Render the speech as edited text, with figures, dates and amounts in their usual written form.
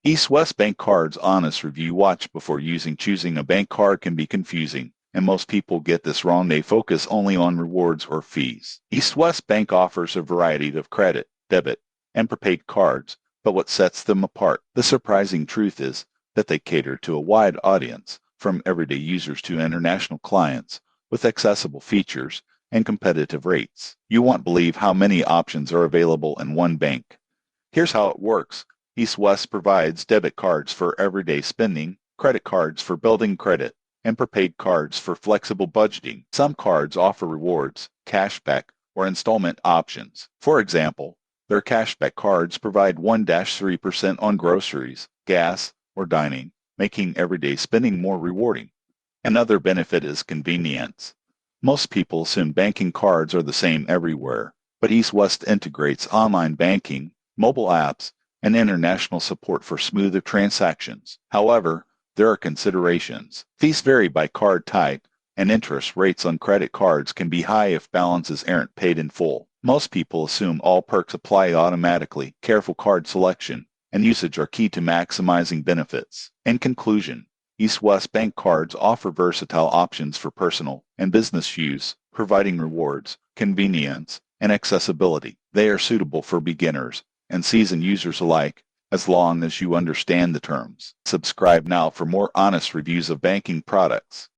East West Bank Card's honest review. Watch before using. Choosing a bank card can be confusing, and most people get this wrong. They focus only on rewards or fees. East West Bank offers a variety of credit, debit, and prepaid cards, but what sets them apart? The surprising truth is that they cater to a wide audience, from everyday users to international clients, with accessible features and competitive rates. You won't believe how many options are available in one bank. Here's how it works. East West provides debit cards for everyday spending, credit cards for building credit, and prepaid cards for flexible budgeting. Some cards offer rewards, cashback, or installment options. For example, their cashback cards provide 1-3% on groceries, gas, or dining, making everyday spending more rewarding. Another benefit is convenience. Most people assume banking cards are the same everywhere, but East West integrates online banking, mobile apps, and international support for smoother transactions. However, there are considerations. Fees vary by card type, and interest rates on credit cards can be high if balances aren't paid in full. Most people assume all perks apply automatically. Careful card selection and usage are key to maximizing benefits. In conclusion, East West Bank cards offer versatile options for personal and business use, providing rewards, convenience, and accessibility. They are suitable for beginners and seasoned users alike, as long as you understand the terms. Subscribe now for more honest reviews of banking products.